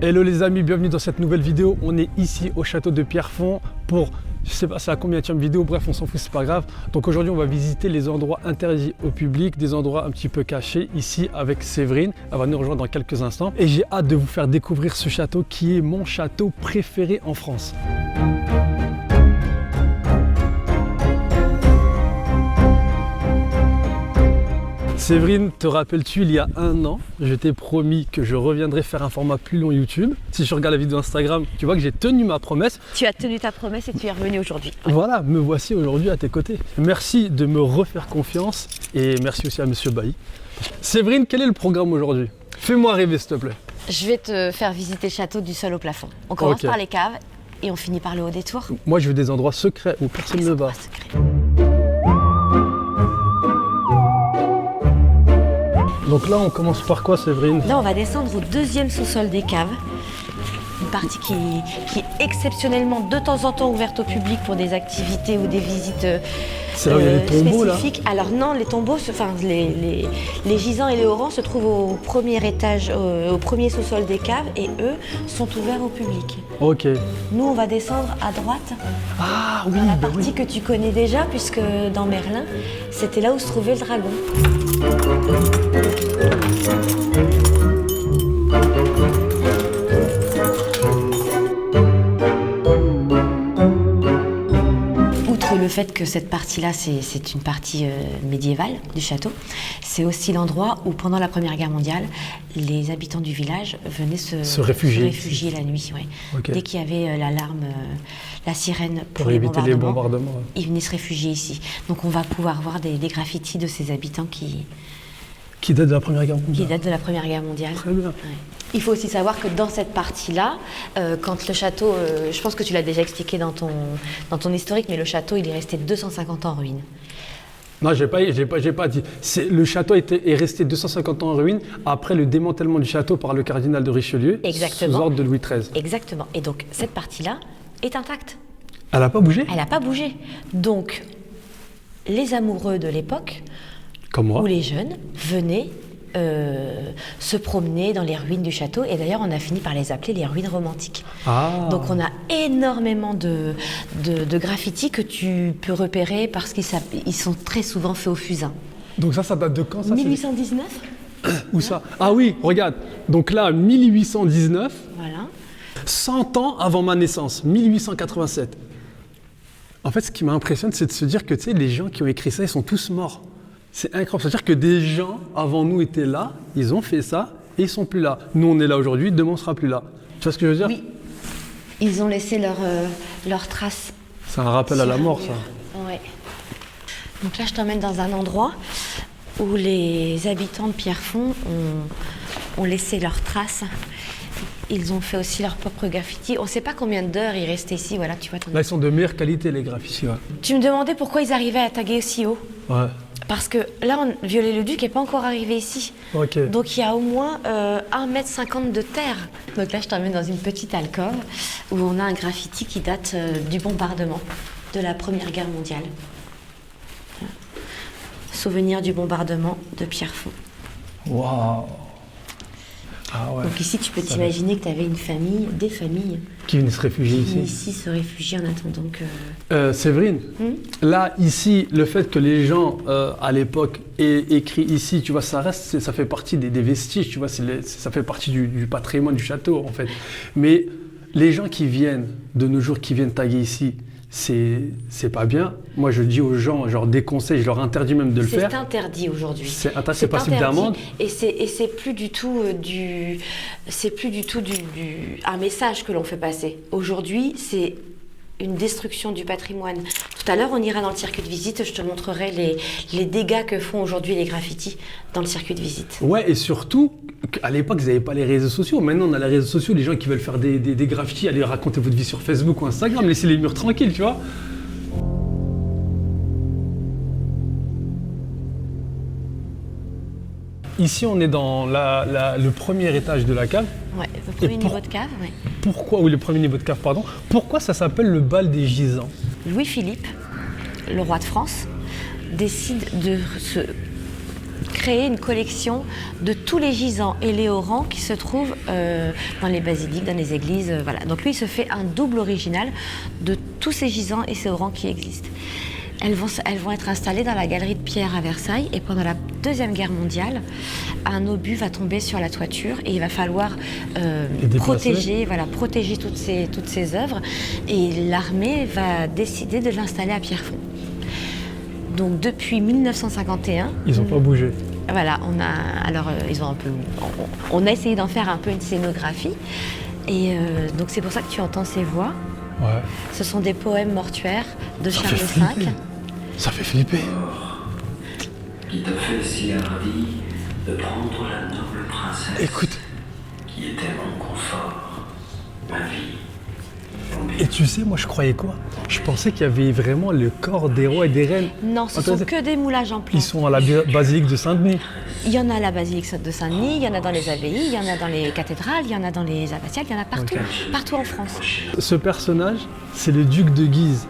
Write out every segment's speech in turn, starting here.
Hello les amis, bienvenue dans cette nouvelle vidéo. On est ici au château de Pierrefonds pour, je sais pas c'est la combienième vidéo, bref on s'en fout, c'est pas grave. Donc aujourd'hui on va visiter les endroits interdits au public, des endroits un petit peu cachés ici avec Séverine. Elle va nous rejoindre dans quelques instants et j'ai hâte de vous faire découvrir ce château qui est mon château préféré en France. Séverine, te rappelles-tu, il y a un an, je t'ai promis que je reviendrai faire un format plus long YouTube. Si je regarde la vidéo Instagram, tu vois que j'ai tenu ma promesse. Tu as tenu ta promesse et tu es revenu aujourd'hui. Ouais. Voilà, me voici aujourd'hui à tes côtés. Merci de me refaire confiance et merci aussi à Monsieur Bailly. Séverine, quel est le programme aujourd'hui? Fais-moi rêver s'il te plaît. Je vais te faire visiter le château du sol au plafond. On commence par les caves et on finit par le haut des tours. Moi je veux des endroits secrets où personne ne va. Donc là, on commence par quoi, Séverine? Là, on va descendre au deuxième sous-sol des caves. Une partie qui est exceptionnellement de temps en temps ouverte au public pour des activités ou des visites c'est là où il y a les tombeaux, spécifiques. Là. Alors non, les tombeaux, les gisants et les orans se trouvent au premier étage, au premier sous-sol des caves et eux sont ouverts au public. Ok. Nous, on va descendre à droite. Ah oui, la partie que tu connais déjà, puisque dans Merlin, c'était là où se trouvait le dragon. Outre le fait que cette partie-là, c'est une partie médiévale du château, c'est aussi l'endroit où, pendant la Première Guerre mondiale, les habitants du village venaient se réfugier la nuit. Ouais. Okay. Dès qu'il y avait l'alarme, la sirène pour éviter les bombardements, ils venaient se réfugier ici. Donc on va pouvoir voir des graffitis de ces habitants qui datent de la Première Guerre mondiale. Qui datent de la Première Guerre mondiale. Très bien. Ouais. Il faut aussi savoir que dans cette partie-là, quand le château, je pense que tu l'as déjà expliqué dans ton historique, mais le château, il est resté 250 ans en ruine. Non, j'ai pas dit. Le château est resté 250 ans en ruine après le démantèlement du château par le cardinal de Richelieu. Exactement. Sous ordre de Louis XIII. Exactement. Et donc, cette partie-là est intacte. Elle n'a pas bougé? Elle n'a pas bougé. Donc, les amoureux de l'époque, comme moi, ou les jeunes, venaient se promener dans les ruines du château. Et d'ailleurs, on a fini par les appeler les ruines romantiques. Ah. Donc, on a énormément de graffitis que tu peux repérer parce qu'ils sont très souvent faits au fusain. Donc ça date de quand ça? 1819. Où ça? Ah oui, regarde. Donc là, 1819. Voilà. 100 ans avant ma naissance, 1887. En fait, ce qui m'impressionne, c'est de se dire que tu sais, les gens qui ont écrit ça, ils sont tous morts. C'est incroyable. C'est-à-dire que des gens avant nous étaient là, ils ont fait ça et ils sont plus là. Nous, on est là aujourd'hui, demain, on sera plus là. Tu vois ce que je veux dire? Oui. Ils ont laissé leurs traces. C'est un rappel à la mort, ça. Ouais. Donc là, je t'emmène dans un endroit où les habitants de Pierrefonds ont laissé leurs traces. Ils ont fait aussi leur propre graffiti. On ne sait pas combien d'heures ils restaient ici. Voilà, tu vois. Là, ils sont de meilleure qualité, les graffitis. Ouais. Tu me demandais pourquoi ils arrivaient à taguer aussi haut. Ouais. Parce que là, Viollet-le-Duc n'est pas encore arrivé ici. Okay. Donc, il y a au moins 1,50 m de terre. Donc là, je t'emmène dans une petite alcôve où on a un graffiti qui date du bombardement de la Première Guerre mondiale. Souvenir du bombardement de Pierrefonds. Waouh! Ah ouais. Donc ici, tu peux t'imaginer que tu avais des familles qui venaient se réfugier ici. Ici, se réfugier en attendant que... Séverine, là, ici, le fait que les gens, à l'époque, aient écrit ici, tu vois, ça fait partie des vestiges, tu vois, ça fait partie du patrimoine du château, en fait. Mais les gens qui viennent, de nos jours, qui viennent taguer ici, c'est pas bien. Moi, je dis aux gens, je leur déconseille, je leur interdis même de le faire. C'est interdit aujourd'hui. C'est passible d'amende. Et c'est plus du tout un message que l'on fait passer. Aujourd'hui, c'est une destruction du patrimoine. Tout à l'heure, on ira dans le circuit de visite, je te montrerai les dégâts que font aujourd'hui les graffitis dans le circuit de visite. Ouais, et surtout, à l'époque, vous n'avez pas les réseaux sociaux. Maintenant, on a les réseaux sociaux, les gens qui veulent faire des graffitis, allez raconter votre vie sur Facebook ou Instagram, laissez les murs tranquilles, tu vois. Ici, on est dans le premier étage de la cave. Ouais, le premier niveau de cave, ouais. Pourquoi, ou le premier niveau de cave, pardon. Pourquoi ça s'appelle le bal des gisants? Louis-Philippe, le roi de France, décide de se créer une collection de tous les gisants et les orans qui se trouvent dans les basiliques, dans les églises. Voilà. Donc lui, il se fait un double original de tous ces gisants et ces orans qui existent. Elles vont être installées dans la galerie de pierre à Versailles et pendant la Deuxième Guerre mondiale, un obus va tomber sur la toiture et il va falloir protéger toutes ces œuvres et l'armée va décider de l'installer à Pierrefonds. Donc depuis 1951... Ils n'ont pas bougé. Voilà, on a essayé d'en faire un peu une scénographie et donc c'est pour ça que tu entends ces voix. Ouais. Ce sont des poèmes mortuaires de Charles V. Ça fait flipper. Qui t'a fait si hardi de prendre la noble princesse. Écoute. Qui était mon confort, ma vie. Et tu sais, moi je croyais quoi? Je pensais qu'il y avait vraiment le corps des rois et des reines. Non, ce sont que des moulages en plomb. Ils sont à la basilique de Saint-Denis. Il y en a à la basilique de Saint-Denis, il y en a dans les abbayes, il y en a dans les cathédrales, il y en a dans les abbatiales, il y en a partout, partout en France. Ce personnage, c'est le duc de Guise.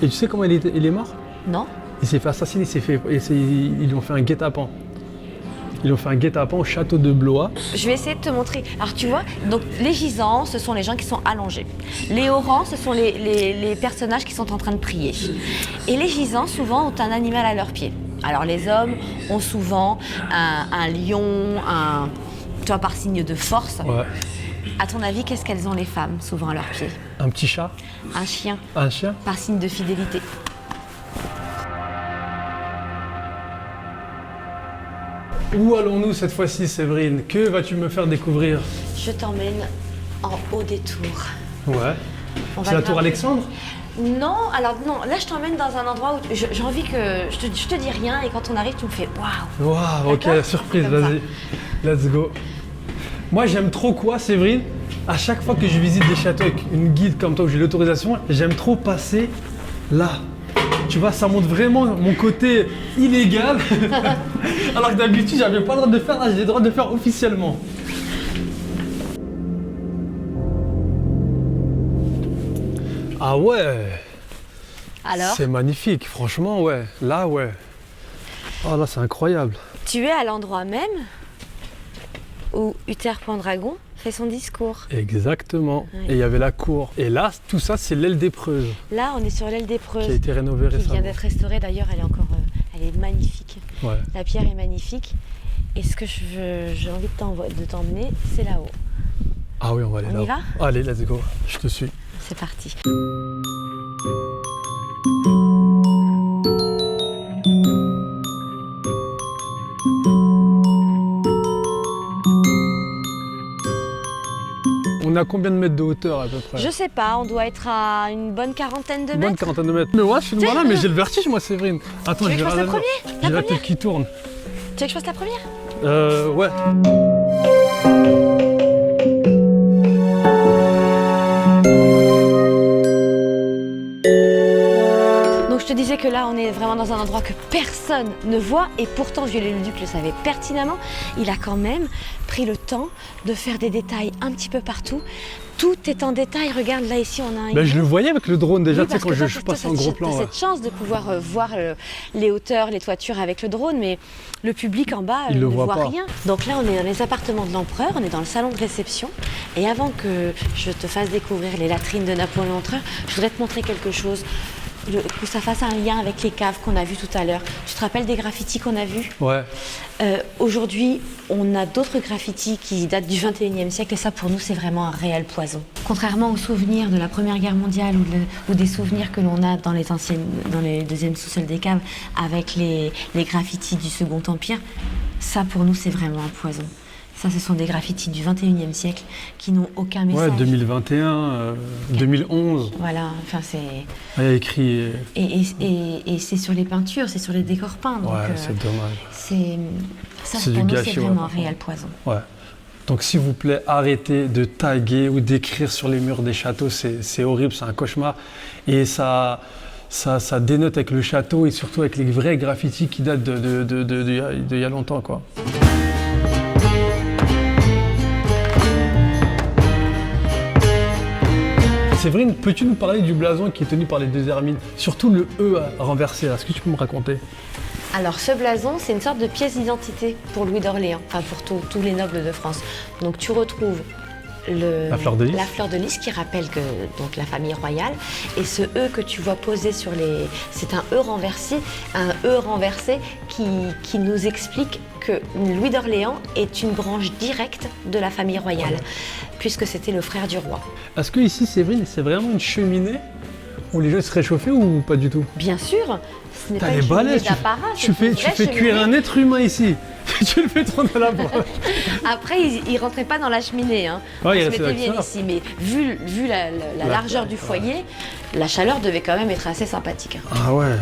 Et tu sais comment il est mort? Non. Il s'est fait assassiner, ils lui ont fait un guet-apens. Ils ont fait un guet-apens au château de Blois. Je vais essayer de te montrer. Alors tu vois, donc les gisants, ce sont les gens qui sont allongés. Les orans, ce sont les personnages qui sont en train de prier. Et les gisants, souvent, ont un animal à leurs pieds. Alors les hommes ont souvent un lion, tu vois, par signe de force. Ouais. À ton avis, qu'est-ce qu'elles ont les femmes, souvent à leurs pieds? Un petit chat. Un chien. Un chien. Par signe de fidélité. Où allons-nous cette fois-ci, Séverine? Que vas-tu me faire découvrir? Je t'emmène en haut des tours. Ouais. C'est la tour Alexandre? Non, alors non, là je t'emmène dans un endroit où j'ai envie que je te dis rien et quand on arrive tu me fais waouh. Waouh, ok, surprise, vas-y, let's go. Moi j'aime trop quoi, Séverine? À chaque fois que je visite des châteaux avec une guide comme toi où j'ai l'autorisation, j'aime trop passer là. Tu vois, ça montre vraiment mon côté illégal. Alors que d'habitude j'avais pas le droit de le faire, là j'ai le droit de le faire officiellement. Ah ouais. Alors? C'est magnifique, franchement, ouais. Là, ouais. Oh là, c'est incroyable. Tu es à l'endroit même où Uther Pendragon fait son discours. Exactement. Oui. Et il y avait la cour. Et là, tout ça, c'est l'aile des Preuses. Là, on est sur l'aile des Preuses. Qui a été rénovée récemment. Qui vient d'être restaurée, d'ailleurs, elle est encore... elle est magnifique. Ouais. La pierre est magnifique. Et ce que j'ai envie de t'emmener, c'est là-haut. Ah oui, on va aller là-haut. On y va? Allez, let's go. Je te suis. C'est parti. On a combien de mètres de hauteur à peu près? Je sais pas, on doit être à une bonne quarantaine de mètres. Une bonne quarantaine de mètres. Mais ouais, je suis voilà, mais j'ai le vertige moi, Séverine. Attends, Tu veux que je fasse la première? J'ai la tête qui tourne. Tu veux que je fasse la première? Ouais. Donc je te disais que là on est vraiment dans un endroit que personne ne voit et pourtant Viollet-le-Duc le savait pertinemment. Il a quand même pris le temps de faire des détails un petit peu partout. Tout est en détail, regarde là ici on a un... Ben, je le voyais avec le drone déjà, oui, tu sais, quand je passe en gros plan. Tu as cette chance de pouvoir voir les hauteurs, les toitures avec le drone, mais le public en bas il ne voit voit pas. rien. Donc là on est dans les appartements de l'empereur, on est dans le salon de réception et avant que je te fasse découvrir les latrines de Napoléon III, je voudrais te montrer quelque chose. Que ça fasse un lien avec les caves qu'on a vues tout à l'heure. Tu te rappelles des graffitis qu'on a vus? Ouais. Aujourd'hui, on a d'autres graffitis qui datent du 21e siècle et ça pour nous c'est vraiment un réel poison. Contrairement aux souvenirs de la Première Guerre mondiale ou des souvenirs que l'on a dans les deuxièmes sous-sols des caves avec les graffitis du Second Empire, ça pour nous c'est vraiment un poison. Ça, ce sont des graffitis du 21e siècle qui n'ont aucun message. Ouais, 2021, 2011. Voilà, enfin c'est... Il y a écrit... Et c'est sur les peintures, c'est sur les décors peints. Donc, ouais, c'est dommage. Ça, c'est pour du nous, gâchis, c'est vraiment ouais. un réel poison. Ouais. Donc s'il vous plaît, arrêtez de taguer ou d'écrire sur les murs des châteaux. C'est horrible, c'est un cauchemar. Et ça dénote avec le château et surtout avec les vrais graffitis qui datent de y a longtemps, quoi. Séverine, peux-tu nous parler du blason qui est tenu par les deux hermines? Surtout le E renversé, là. Est-ce que tu peux me raconter? Alors ce blason, c'est une sorte de pièce d'identité pour Louis d'Orléans, enfin pour tous les nobles de France. Donc tu retrouves la fleur de lys qui rappelle donc la famille royale, et ce E que tu vois posé sur les... C'est un E renversé qui nous explique que Louis d'Orléans est une branche directe de la famille royale, puisque c'était le frère du roi. Est-ce que ici, Séverine, c'est vraiment une cheminée où les gens se réchauffaient ou pas du tout? Bien sûr, ce n'est pas les une cheminée balais, d'apparat. tu fais cuire un être humain ici. Tu le fais tourner à la broche. Après, il ne rentrait pas dans la cheminée. Hein. Ouais, on se mettait bien ici, mais vu la largeur du foyer, la chaleur devait quand même être assez sympathique. Ah ouais.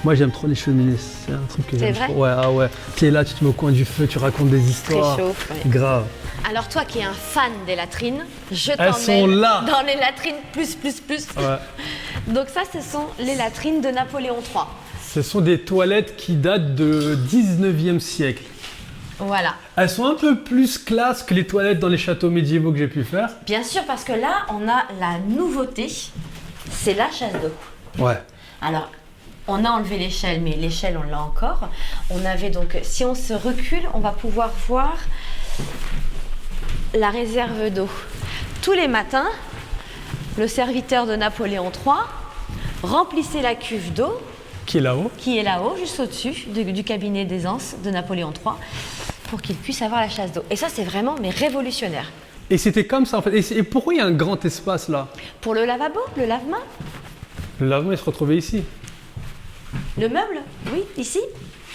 Moi j'aime trop les cheminées, c'est un truc que j'aime trop. Ouais, ah ouais. Tu es là, tu te mets au coin du feu, tu racontes des histoires. Très chaud. Ouais. Grave. Alors toi qui es un fan des latrines, je Elles sont t'emmène là dans les latrines plus. Ouais. Donc ça, ce sont les latrines de Napoléon III. Ce sont des toilettes qui datent du 19e siècle. Voilà. Elles sont un peu plus classe que les toilettes dans les châteaux médiévaux que j'ai pu faire. Bien sûr, parce que là, on a la nouveauté, c'est la chasse d'eau. Ouais. Alors, on a enlevé l'échelle, mais l'échelle, on l'a encore. On avait donc, si on se recule, on va pouvoir voir la réserve d'eau. Tous les matins, le serviteur de Napoléon III remplissait la cuve d'eau. Qui est là-haut? Qui est là-haut, juste au-dessus du cabinet d'aisance de Napoléon III, pour qu'il puisse avoir la chasse d'eau. Et ça, c'est vraiment révolutionnaire. Et c'était comme ça en fait. Et pourquoi il y a un grand espace là? Pour le lavabo, le lave-main. Le lavabo, il se retrouvait ici. Le meuble, oui, ici.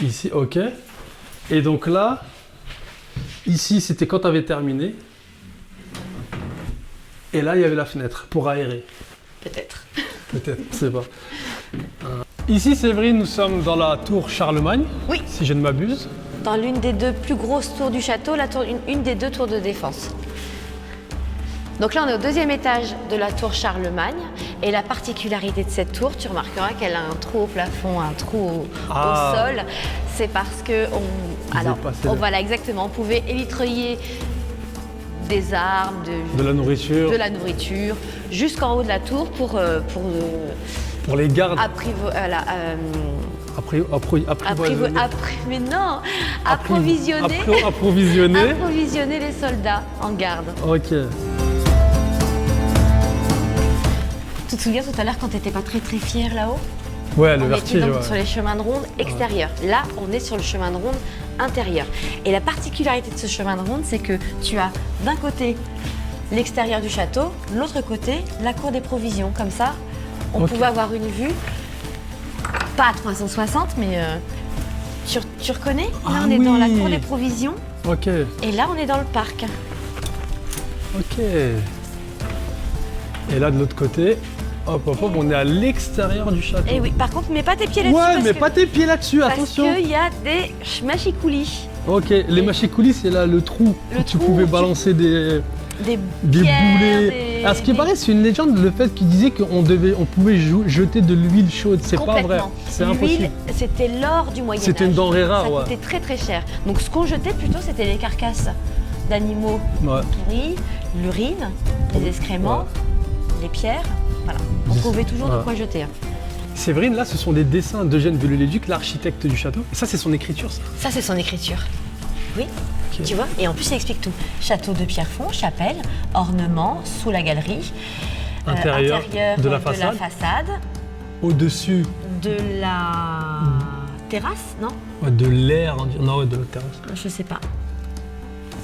Ici, ok. Et donc là, ici, c'était quand tu avais terminé. Et là, il y avait la fenêtre pour aérer. Peut-être. Peut-être, je sais pas. Ici, Séverine, nous sommes dans la tour Charlemagne, oui, si je ne m'abuse. Dans l'une des deux plus grosses tours du château, une des deux tours de défense. Donc là, on est au deuxième étage de la tour Charlemagne. Et la particularité de cette tour, tu remarqueras qu'elle a un trou au plafond, un trou au sol. C'est parce que voilà, exactement, on pouvait élitreiller des armes, de la nourriture, jusqu'en haut de la tour pour les gardes. Approvisionner les soldats en garde. Ok. Tu te souviens tout à l'heure quand tu n'étais pas très fier là-haut? Ouais, le vertige. On était donc sur les chemins de ronde extérieurs. Ouais. Là, on est sur le chemin de ronde intérieur. Et la particularité de ce chemin de ronde, c'est que tu as d'un côté l'extérieur du château, de l'autre côté la cour des provisions. Comme ça, on pouvait avoir une vue, pas à 360, mais tu reconnais? Là, on est dans la cour des provisions. Ok. Et là, on est dans le parc. Ok. Et là, de l'autre côté, on est à l'extérieur du château. Et oui, par contre, mets pas tes pieds là-dessus. Ouais, mais pas tes pieds là-dessus, attention. Parce qu'il y a des machicoulis. Ok, les machicoulis, c'est là le trou où tu pouvais balancer des boulets. Alors, ce qui paraît, c'est une légende, le fait qu'il disait qu'on pouvait jeter de l'huile chaude. C'est pas vrai. C'est impossible. L'huile, c'était l'or du Moyen-Âge. C'était une denrée rare, Ça coûtait très très cher. Donc, ce qu'on jetait plutôt, c'était les carcasses d'animaux pourris, l'urine, les excréments, les pierres. Voilà. On trouvait toujours de quoi jeter. Séverine, là, ce sont des dessins d'Eugène Viollet-le-Duc, l'architecte du château. Et ça, c'est son écriture, ça? Ça, c'est son écriture. Oui. Okay. Tu vois? Et en plus, il explique tout. Château de Pierrefonds, chapelle, ornement, sous la galerie, intérieur de la façade. Au-dessus de la terrasse, non? De l'air, non, de la terrasse. Je sais pas.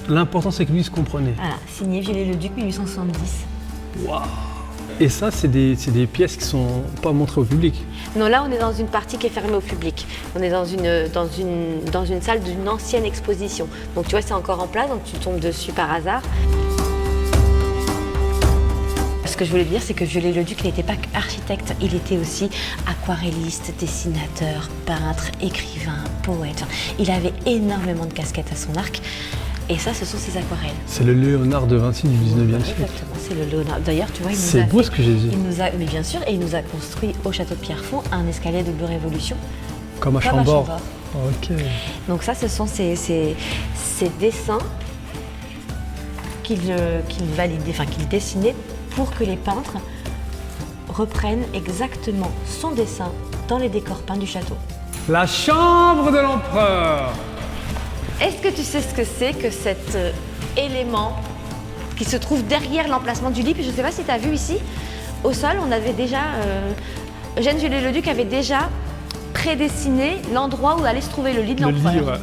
L'important, c'est que lui se comprenait. Voilà, signé Viollet-le-Duc, 1870. Waouh! Et ça, c'est des pièces qui sont pas montrées au public? Non, là, on est dans une partie qui est fermée au public. On est dans une salle d'une ancienne exposition. Donc, tu vois, c'est encore en place, donc tu tombes dessus par hasard. Ce que je voulais dire, c'est que Viollet-le-Duc n'était pas qu'architecte, il était aussi aquarelliste, dessinateur, peintre, écrivain, poète. Il avait énormément de casquettes à son arc. Et ça, ce sont ses aquarelles. C'est le Léonard de Vinci du 19e siècle. Exactement, c'est le Léonard. D'ailleurs, tu vois, c'est beau ce que j'ai dit. Mais bien sûr, et il nous a construit au château de Pierrefonds un escalier double révolution. Comme à Chambord. Ok. Donc ça, ce sont ces dessins qu'il validait, enfin qu'il dessinait pour que les peintres reprennent exactement son dessin dans les décors peints du château. La chambre de l'empereur. Est-ce que tu sais ce que c'est que cet élément qui se trouve derrière l'emplacement du lit? Puis je ne sais pas si tu as vu ici, au sol, on avait déjà... Eugène Viollet-le-Duc avait déjà prédestiné l'endroit où allait se trouver le lit de l'empereur. Le lit, ouais.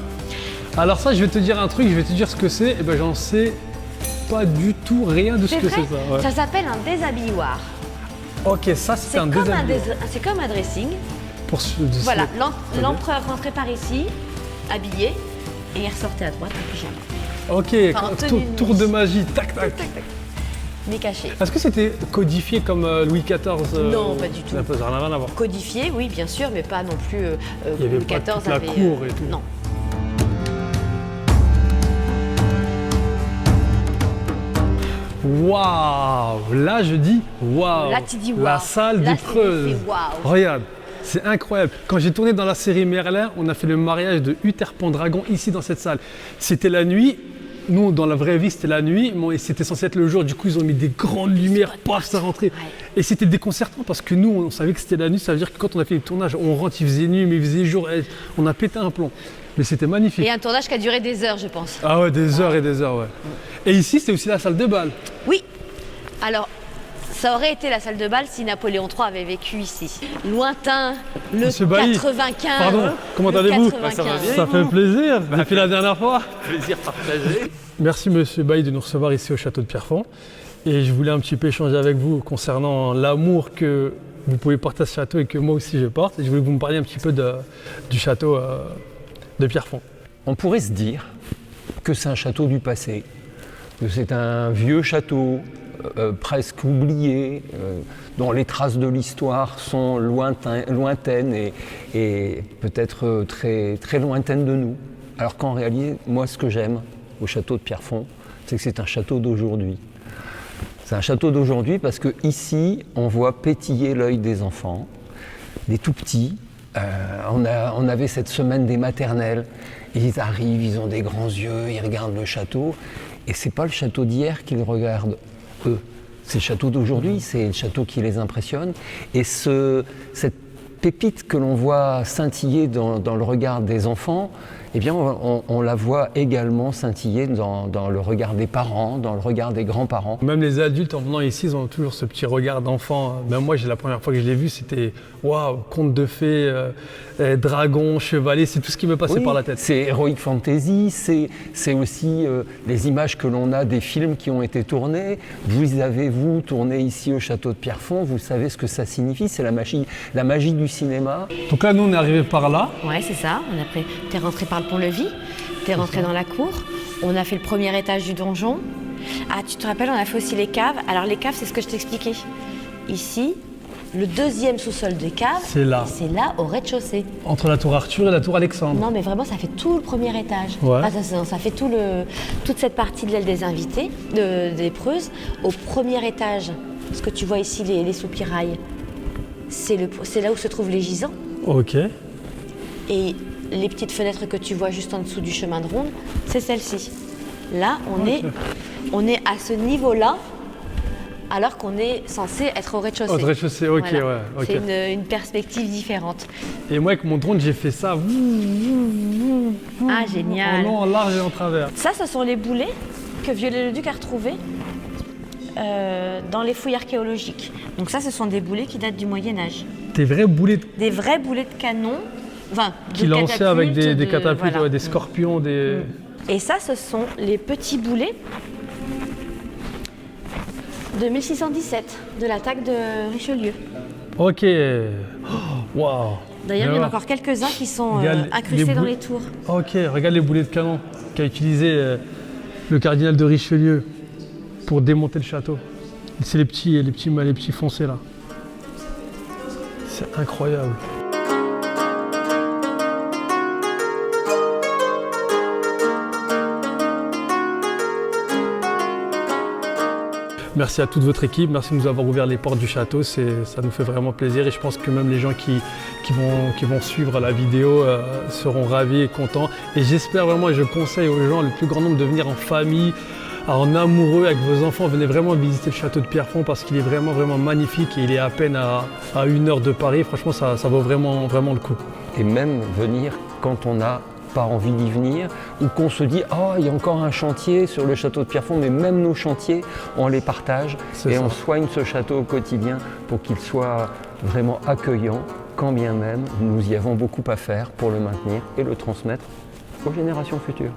Alors ça, je vais te dire un truc, je vais te dire ce que c'est. Et ben j'en sais pas du tout rien de ce que c'est ça. Ouais. Ça s'appelle un déshabilloir. Ok, ça c'est un déshabilloir. C'est comme un dressing. Voilà, l'empereur rentrait par ici, habillé, et il ressortait à droite en pyjama. Ok, enfin, tour de magie, tac tac. Mais caché. Est-ce que c'était codifié comme Louis XIV Non, pas du tout. Ça n'a rien à voir. Codifié, oui, bien sûr, mais pas non plus il y avait Louis pas XIV toute la avait, cour et tout. Non. Waouh! Là, je dis waouh! Là, tu dis waouh! La salle des Preuses. Wow. Regarde, c'est incroyable. Quand j'ai tourné dans la série Merlin, on a fait le mariage de Uther Pendragon ici dans cette salle. C'était la nuit. Nous, dans la vraie vie, c'était la nuit, mais c'était censé être le jour. Du coup, ils ont mis des grandes lumières, paf, ça rentrait. Ouais. Et c'était déconcertant parce que nous, on savait que c'était la nuit. Ça veut dire que quand on a fait le tournage, on rentre, il faisait nuit, mais il faisait jour. On a pété un plomb. Mais c'était magnifique. Et un tournage qui a duré des heures, je pense. Ah ouais, des heures et des heures, ouais. Et ici, c'était aussi la salle de bal. Oui. Alors, ça aurait été la salle de bal si Napoléon III avait vécu ici. Lointain, le 95. Pardon, comment allez-vous? Ça fait plaisir. Depuis la dernière fois. Plaisir partagé. Merci Monsieur Bailly de nous recevoir ici au château de Pierrefonds. Et je voulais un petit peu échanger avec vous concernant l'amour que vous pouvez porter à ce château et que moi aussi je porte. Et je voulais que vous me parliez un petit peu du château de Pierrefonds. On pourrait se dire que c'est un château du passé, que c'est un vieux château presque oublié, dont les traces de l'histoire sont lointaines et peut-être très, très lointaines de nous. Alors qu'en réalité, moi ce que j'aime au château de Pierrefonds, c'est que c'est un château d'aujourd'hui. C'est un château d'aujourd'hui parce qu'ici, on voit pétiller l'œil des enfants, des tout petits. On avait cette semaine des maternelles. Ils arrivent, ils ont des grands yeux, ils regardent le château. Et c'est pas le château d'hier qu'ils regardent, eux. C'est le château d'aujourd'hui, c'est le château qui les impressionne. Et cette pépite que l'on voit scintiller dans le regard des enfants, eh bien, on la voit également scintiller dans le regard des parents, dans le regard des grands-parents. Même les adultes, en venant ici, ils ont toujours ce petit regard d'enfant. Même moi, la première fois que je l'ai vu, c'était waouh, conte de fées, dragon, chevalier, c'est tout ce qui me passait par la tête. C'est Heroic Fantasy, c'est aussi les images que l'on a des films qui ont été tournés. Vous avez tourné ici au château de Pierrefonds, vous savez ce que ça signifie, c'est la magie du cinéma. Donc là, nous, on est arrivé par là. Ouais, c'est ça. T'es rentré par le pont-levis, t'es rentré dans la cour, on a fait le premier étage du donjon. Ah, tu te rappelles, on a fait aussi les caves. Alors les caves, c'est ce que je t'expliquais. Ici, le deuxième sous-sol des caves, c'est là au rez-de-chaussée. Entre la tour Arthur et la tour Alexandre. Non, mais vraiment, ça fait tout le premier étage. Ouais. Enfin, ça fait toute cette partie de l'aile des invités, des Preuses. Au premier étage, ce que tu vois ici, les soupirails, c'est là où se trouvent les gisants. Ok. Et les petites fenêtres que tu vois juste en dessous du chemin de ronde, c'est celle-ci. Là, on est à ce niveau-là, alors qu'on est censé être au rez-de-chaussée. Au rez-de-chaussée, ok, voilà. ouais. Okay. C'est une perspective différente. Et moi, avec mon drone, j'ai fait ça. Ah, génial. En long, en large et en travers. Ça, ce sont les boulets que Viollet-le-Duc a retrouvés dans les fouilles archéologiques. Donc ça, ce sont des boulets qui datent du Moyen-Âge. Des vrais boulets Des vrais boulets de canon. Enfin, qui lançaient avec des catapultes, voilà. Des scorpions, des... Et ça, ce sont les petits boulets de 1617, de l'attaque de Richelieu. Ok. Waouh. D'ailleurs, il y en a encore quelques-uns qui sont incrustés dans les tours. Ok, regarde les boulets de canon qu'a utilisé le cardinal de Richelieu pour démonter le château. C'est les petits foncés là. C'est incroyable. Merci à toute votre équipe, merci de nous avoir ouvert les portes du château, ça nous fait vraiment plaisir et je pense que même les gens qui vont suivre la vidéo seront ravis et contents. Et j'espère vraiment et je conseille aux gens, le plus grand nombre, de venir en famille, en amoureux avec vos enfants. Venez vraiment visiter le château de Pierrefonds parce qu'il est vraiment, vraiment magnifique et il est à peine à 1 heure de Paris. Franchement, ça vaut vraiment, vraiment le coup. et même venir quand on n'a pas envie d'y venir, ou qu'on se dit « Ah, il y a encore un chantier sur le château de Pierrefonds », mais même nos chantiers, on les partage et on soigne ce château au quotidien pour qu'il soit vraiment accueillant, quand bien même nous y avons beaucoup à faire pour le maintenir et le transmettre aux générations futures.